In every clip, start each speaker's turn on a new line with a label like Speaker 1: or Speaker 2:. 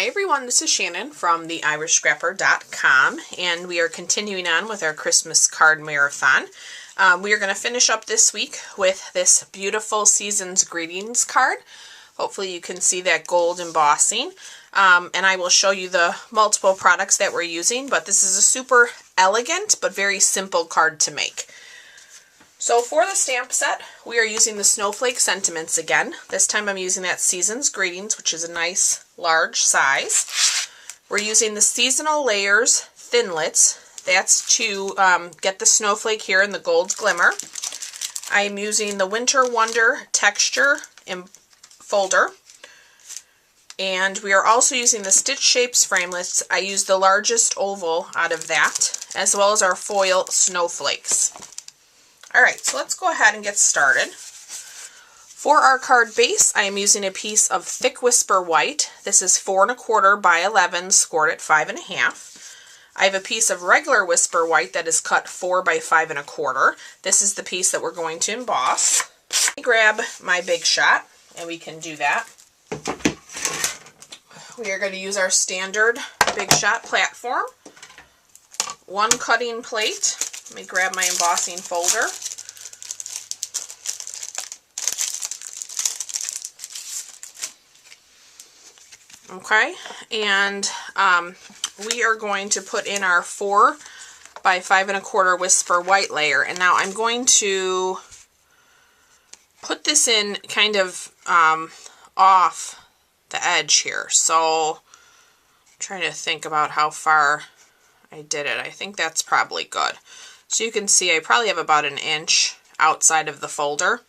Speaker 1: Hi everyone, this is Shannon from theirishscrapper.com, and we are continuing on with our Christmas card marathon. We are going to finish up this week with this beautiful Season's Greetings card. Hopefully you can see that gold embossing, and I will show you the multiple products that we're using, but this is a super elegant but very simple card to make. So for the stamp set, we are using the Snowflake Sentiments again. This time I'm using that Season's Greetings, which is a nice large size. We're using the Seasonal Layers Thinlits. That's to get the snowflake here in the gold glimmer. I am using the Winter Wonder Texture folder. And we are also using the Stitch Shapes Framelits. I used the largest oval out of that, as well as our foil snowflakes. Alright, so let's go ahead and get started. For our card base, I am using a piece of Thick Whisper White. This is 4 1/4 by 11, scored at 5 1/2. I have a piece of regular Whisper White that is cut 4 by 5 1/4. This is the piece that we're going to emboss. Let me grab my Big Shot, and we can do that. We are going to use our standard Big Shot platform. One cutting plate. Let me grab my embossing folder. Okay, and we are going to put in our 4 by 5 1/4 Whisper White layer. And now I'm going to put this in kind of off the edge here. So I'm trying to think about how far I did it. I think that's probably good. So you can see I probably have about 1 inch outside of the folder.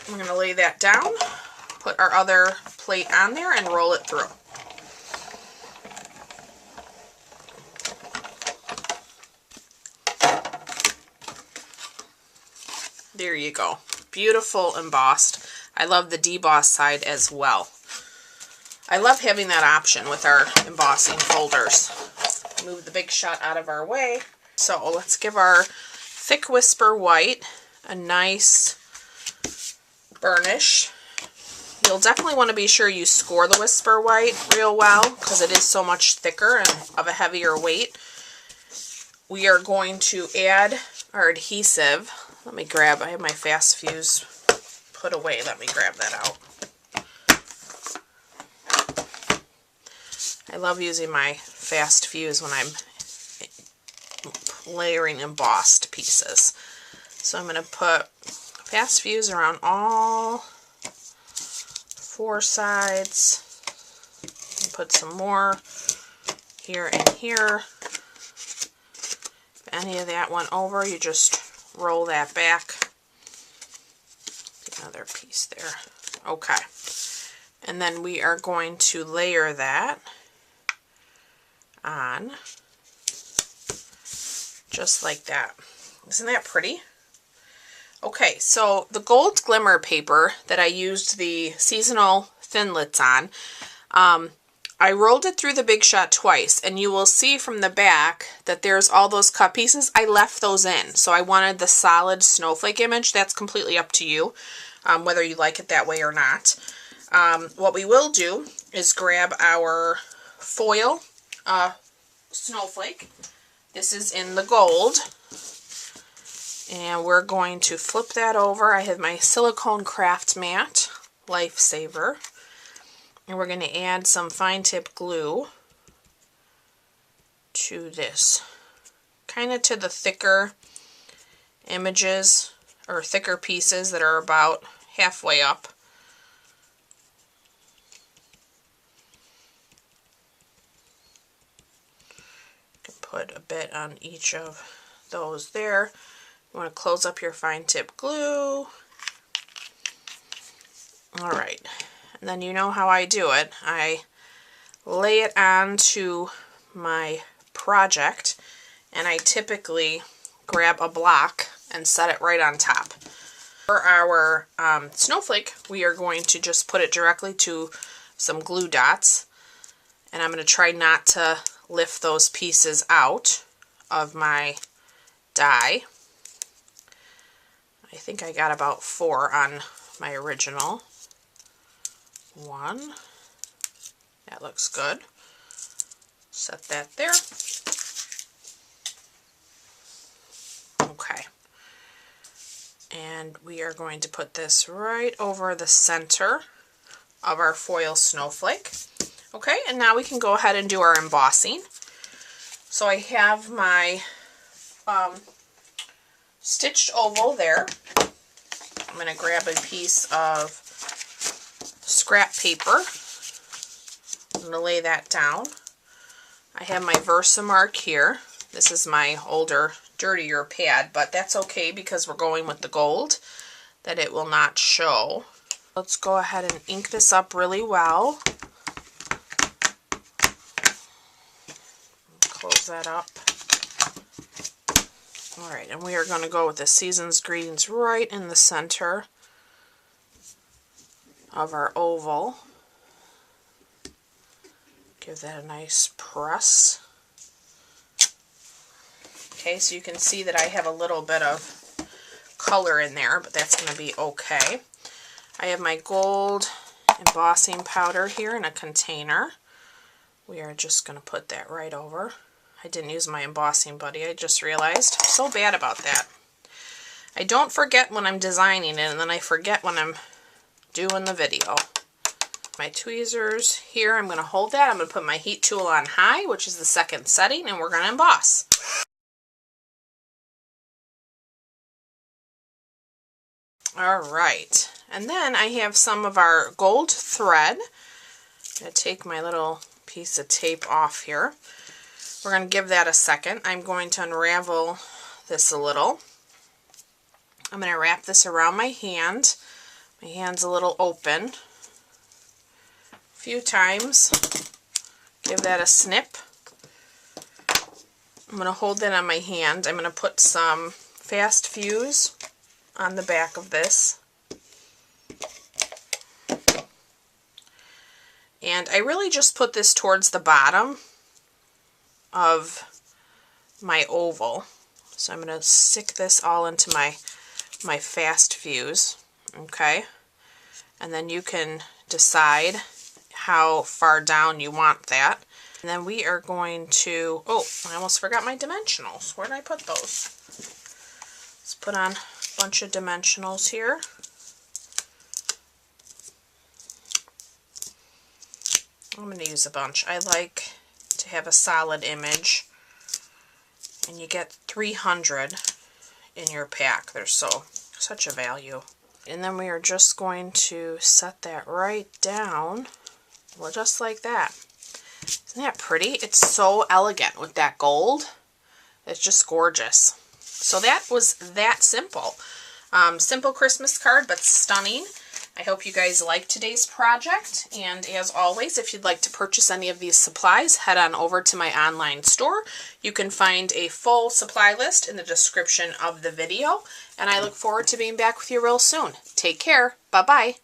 Speaker 1: I'm going to lay that down, put our other plate on there, and roll it through. There you go. Beautiful embossed. I love the deboss side as well. I love having that option with our embossing folders. Move the Big Shot out of our way. So let's give our Thick Whisper White a nice burnish. You'll definitely want to be sure you score the Whisper White real well because it is so much thicker and of a heavier weight. We are going to add our adhesive. Let me grab, I have my fast fuse put away. Let me grab that out. I love using my fast fuse when I'm layering embossed pieces. So I'm going to put fast fuse around all 4 sides. And put some more here and here. If any of that went over, you just roll that back. Another piece there. Okay. And then we are going to layer that on just like that. Isn't that pretty? Okay, so the gold glimmer paper that I used the seasonal Thinlits on, I rolled it through the Big Shot twice, and you will see from the back that there's all those cut pieces. I left those in, so I wanted the solid snowflake image. That's completely up to you, whether you like it that way or not. What we will do is grab our foil snowflake. This is in the gold, and we're going to flip that over. I have my silicone craft mat lifesaver, and we're going to add some fine tip glue to this, kind of to the thicker images or thicker pieces that are about halfway up. Put a bit on each of those there. You want to close up your fine tip glue. Alright, and then you know how I do it. I lay it onto my project, and I typically grab a block and set it right on top. For our snowflake, we are going to just put it directly to some glue dots, and I'm going to try not to lift those pieces out of my die. I think I got about 4 on my original. 1, That looks good. Set that there. Okay. And we are going to put this right over the center of our foil snowflake. Okay, and now we can go ahead and do our embossing. So I have my stitched oval there. I'm going to grab a piece of scrap paper. I'm going to lay that down. I have my Versamark here. This is my older, dirtier pad, but that's okay because we're going with the gold, that it will not show. Let's go ahead and ink this up really well. Close that up. Alright, and we are going to go with the Season's Greetings right in the center of our oval. Give that a nice press. Okay, so you can see that I have a little bit of color in there, but that's going to be okay. I have my gold embossing powder here in a container. We are just going to put that right over. I didn't use my embossing buddy, I just realized. I'm so bad about that. I don't forget when I'm designing it, and then I forget when I'm doing the video. My tweezers here, I'm going to hold that. I'm going to put my heat tool on high, which is the second setting, and we're going to emboss. Alright, and then I have some of our gold thread. I'm going to take my little piece of tape off here. We're going to give that a second. I'm going to unravel this a little. I'm going to wrap this around my hand. My hand's a little open. A few times. Give that a snip. I'm going to hold that on my hand. I'm going to put some fast fuse on the back of this. And I really just put this towards the bottom of my oval. So I'm going to stick this all into my fast fuse. Okay. And then you can decide how far down you want that. And then we are going to, oh, I almost forgot my dimensionals. Where did I put those? Let's put on a bunch of dimensionals here. I'm going to use a bunch. I like to have a solid image. And you get 300 in your pack. They're such a value. And then we are just going to set that right down. Well, just like that. Isn't that pretty? It's so elegant with that gold. It's just gorgeous. So that was that simple. Simple Christmas card, but stunning. I hope you guys liked today's project, and as always, if you'd like to purchase any of these supplies, head on over to my online store. You can find a full supply list in the description of the video, and I look forward to being back with you real soon. Take care. Bye-bye.